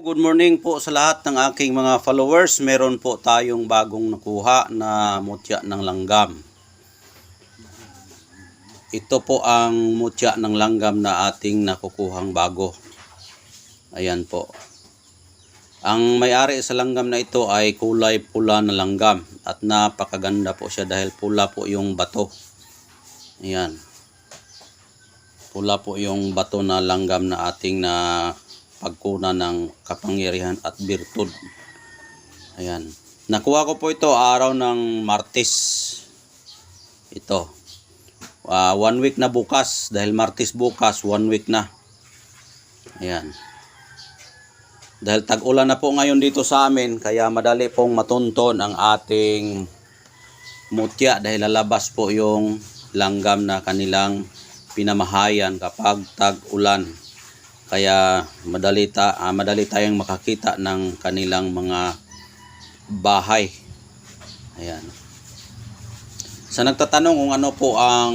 Good morning po sa lahat ng aking mga followers. Meron po tayong bagong nakuha na mutya ng langgam. Ito po ang mutya ng langgam na ating nakukuhang bago. Ayan po. Ang may-ari sa langgam na ito ay kulay pula na langgam. At napakaganda po siya dahil pula po yung bato. Ayan. Pula po yung bato na langgam na ating na pagkuna ng kapangyarihan at birtud. Ayan. Nakuha ko po ito araw ng Martes. Ito. 1 week na bukas. Dahil Martes bukas, 1 week na. Ayan. Dahil tag-ulan na po ngayon dito sa amin, kaya madali pong matunton ang ating mutya dahil lalabas po yung langgam na kanilang pinamahayan kapag tag-ulan. Kaya madali tayong makakita ng kanilang mga bahay. Ayan. Sa nagtatanong kung ano po ang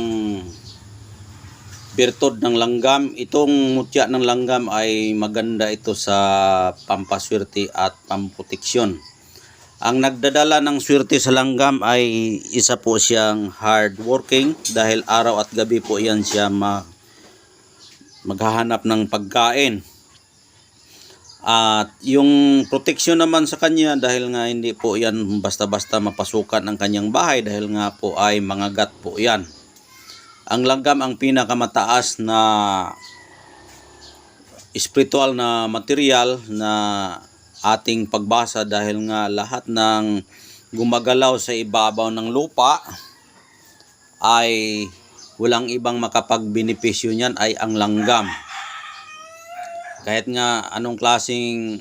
birtud ng langgam, itong mutya ng langgam ay maganda ito sa pampaswerte at pamproteksyon. Ang nagdadala ng swerte sa langgam ay isa po siyang hardworking dahil araw at gabi po yan siya maghahanap ng pagkain. At yung proteksyon naman sa kanya dahil nga hindi po yan basta-basta mapasukan ang kanyang bahay dahil nga po ay mangagat po yan. Ang langgam ang pinakamataas na espiritual na material na ating pagbasa dahil nga lahat ng gumagalaw sa ibabaw ng lupa ay walang ibang makapagbenepisyo niyan ay ang langgam. Kahit nga anong klaseng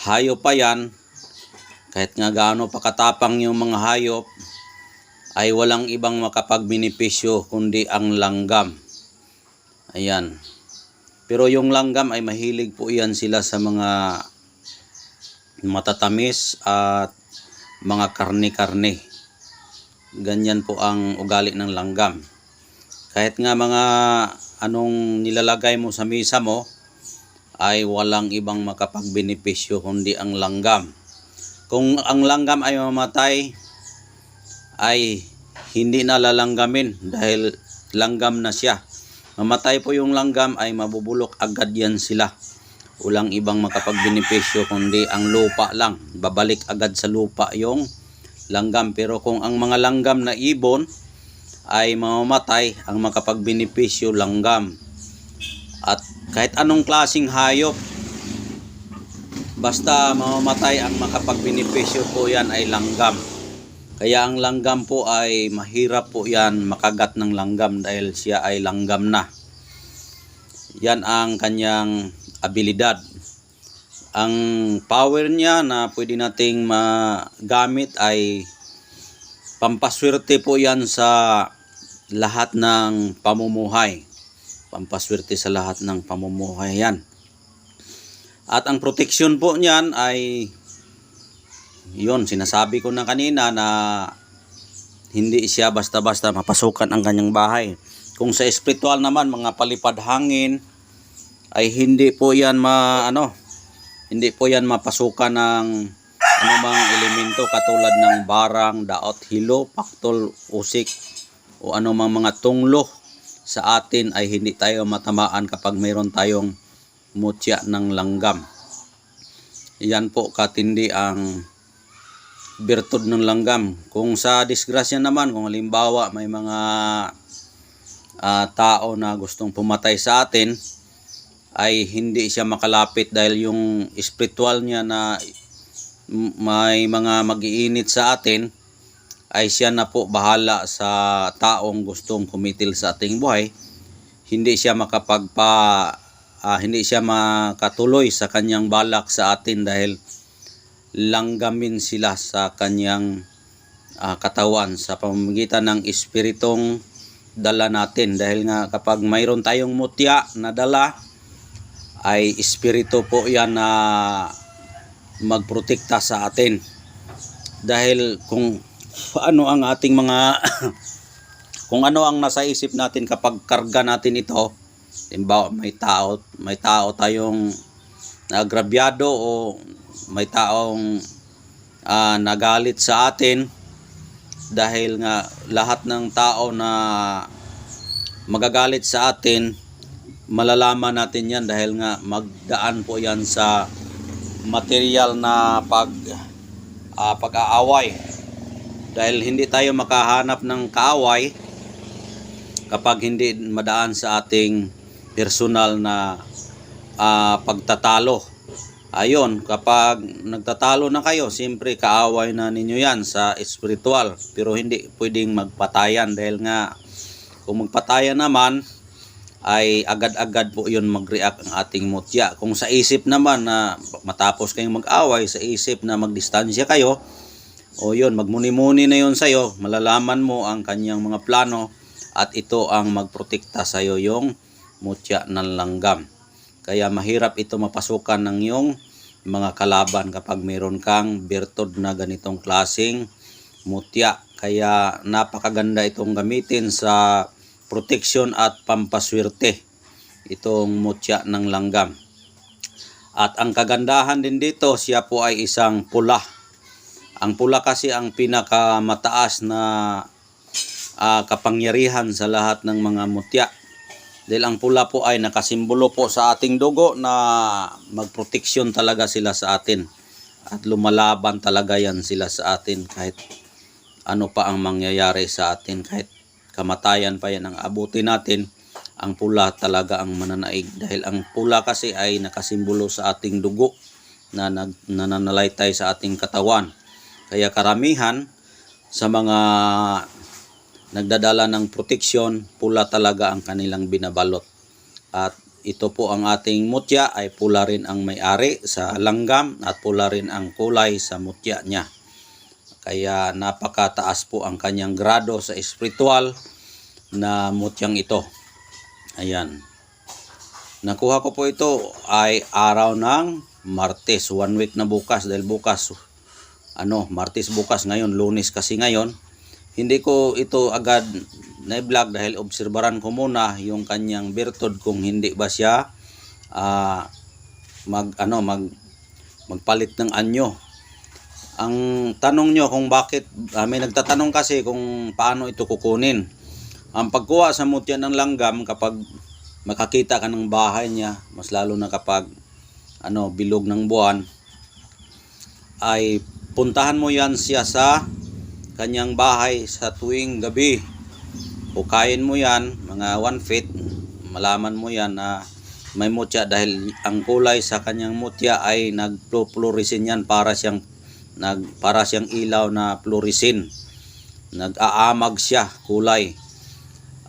hayop pa yan, kahit nga gaano pa katapang yung mga hayop, ay walang ibang makapagbenepisyo kundi ang langgam. Ayan. Pero yung langgam ay mahilig po yan sila sa mga matatamis at mga karne-karne. Ganyan po ang ugali ng langgam. Kahit nga mga anong nilalagay mo sa mesa mo ay walang ibang makapagbenepisyo kundi ang langgam. Kung ang langgam ay mamatay ay hindi na lalanggamin dahil langgam na siya. Mamatay po yung langgam ay mabubulok agad yan sila. Walang ibang makapagbenepisyo kundi ang lupa lang. Babalik agad sa lupa yung langgam. Pero kung ang mga langgam na ibon ay mamamatay, ang makapagbenepisyo langgam. At kahit anong klaseng hayop, basta mamamatay ang makapagbenepisyo po yan ay langgam. Kaya ang langgam po ay mahirap po yan makagat ng langgam dahil siya ay langgam na. Yan ang kanyang abilidad. Ang power niya na pwede nating magamit ay pampaswerte po yan sa lahat ng pamumuhay. Pampaswerte sa lahat ng pamumuhay yan. At ang proteksyon po niyan ay yun, sinasabi ko na kanina na hindi siya basta-basta mapasukan ang kanyang bahay. Kung sa espiritual naman, mga palipad hangin ay hindi po yan hindi po yan mapasukan ng anumang elemento katulad ng barang, daot, hilo, paktol, usik o anumang mga tunglo sa atin ay hindi tayo matamaan kapag mayroon tayong mutya ng langgam. Yan po katindi ang birtud ng langgam. Kung sa disgrasya naman, kung halimbawa may mga tao na gustong pumatay sa atin, ay hindi siya makalapit dahil yung espiritual niya na may mga mag-iinit sa atin ay siya na po bahala sa taong gustong kumitil sa ating buhay. Hindi siya hindi siya makatuloy sa kanyang balak sa atin dahil langgamin sila sa kanyang katawan sa pamamagitan ng espiritong dala natin. Dahil nga kapag mayroon tayong mutya na dala ay espiritu po yan na magprotekta sa atin. Dahil kung ano ang ating mga kung ano ang nasa isip natin kapag karga natin ito, halimbawa may tao tayong na agrabyado o may taong nagalit sa atin, dahil nga lahat ng tao na magagalit sa atin, malalaman natin yan dahil nga magdaan po yan sa material na pag-aaway. Dahil hindi tayo makahanap ng kaaway kapag hindi madaan sa ating personal na pagtatalo. Ayun, kapag nagtatalo na kayo, siyempre kaaway na ninyo yan sa espiritual. Pero hindi pwedeng magpatayan dahil nga kung magpatayan naman ay agad-agad po yun mag-react ang ating mutya. Kung sa isip naman na matapos kayong mag-away, sa isip na magdistansya kayo, o yun, magmuni-muni na yun sa'yo, malalaman mo ang kanyang mga plano at ito ang magprotekta sa'yo, yung mutya ng langgam. Kaya mahirap ito mapasukan ng iyong mga kalaban kapag mayroon kang bertod na ganitong klaseng mutya. Kaya napakaganda itong gamitin sa protection at pampaswerte, itong mutya ng langgam. At ang kagandahan din dito, siya po ay isang pula. Ang pula kasi ang pinakamataas na kapangyarihan sa lahat ng mga mutya. Dahil ang pula po ay nakasimbolo po sa ating dugo na magproteksyon talaga sila sa atin. At lumalaban talaga yan sila sa atin kahit ano pa ang mangyayari sa atin. Kahit kamatayan pa yan ang abutin natin, ang pula talaga ang mananaig. Dahil ang pula kasi ay nakasimbolo sa ating dugo na nananalaytay sa ating katawan. Kaya karamihan sa mga nagdadala ng proteksyon, pula talaga ang kanilang binabalot. At ito po ang ating mutya ay pula rin ang may-ari sa langgam at pula rin ang kulay sa mutya niya. Kaya napakataas po ang kanyang grado sa espiritual na mutyang ito. Ayan. Nakuha ko po ito ay araw ng Martes, 1 week na bukas, dahil bukas Martes bukas, ngayon Lunes kasi ngayon. Hindi ko ito agad na-vlog dahil obserbaran ko muna yung kanyang bertod kung hindi ba siya magpalit ng anyo. Ang tanong nyo kung bakit, may nagtatanong kasi kung paano ito kukunin. Ang pagkuha sa mutya ng langgam, kapag makakita ka ng bahay niya, mas lalo na kapag bilog ng buwan, ay puntahan mo yan siya sa kanyang bahay sa tuwing gabi. Hukayin mo yan, mga 1 feet, malaman mo yan na may mutya dahil ang kulay sa kanyang mutya ay nagfluorescent yan, para siyang ilaw na fluorescent. Nag-aamag siya kulay.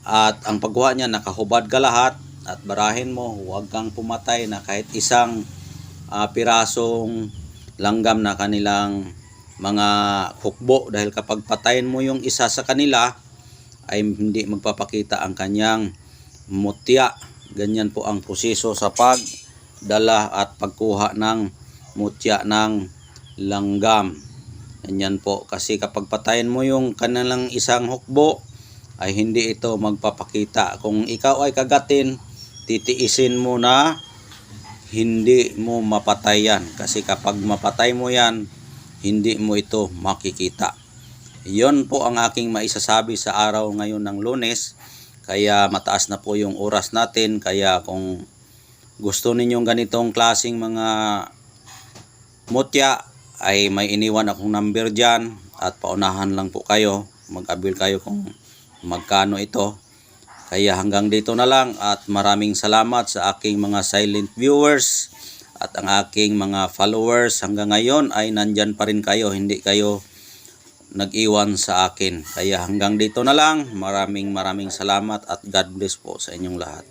At ang pagkuha niya, nakahubad ka lahat at barahin mo, huwag kang pumatay na kahit isang pirasong langgam na kanilang mga hukbo, dahil kapag patayin mo yung isa sa kanila ay hindi magpapakita ang kanyang mutya. Ganyan po ang proseso sa pagdala at pagkuha ng mutya ng langgam. Ganyan po, kasi kapag patayin mo yung kanilang isang hukbo ay hindi ito magpapakita. Kung ikaw ay kagatin, titiisin mo na hindi mo mapatay yan, kasi kapag mapatay mo yan, hindi mo ito makikita. Iyon po ang aking maisasabi sa araw ngayon ng Lunes. Kaya mataas na po yung oras natin. Kaya kung gusto ninyong ganitong klaseng mga mutya, ay may iniwan akong number dyan. At paunahan lang po kayo. Mag-avail kayo kung magkano ito. Kaya hanggang dito na lang. At maraming salamat sa aking mga silent viewers. At ang aking mga followers hanggang ngayon ay nandyan pa rin kayo. Hindi kayo nag-iwan sa akin. Kaya hanggang dito na lang. Maraming salamat at God bless po sa inyong lahat.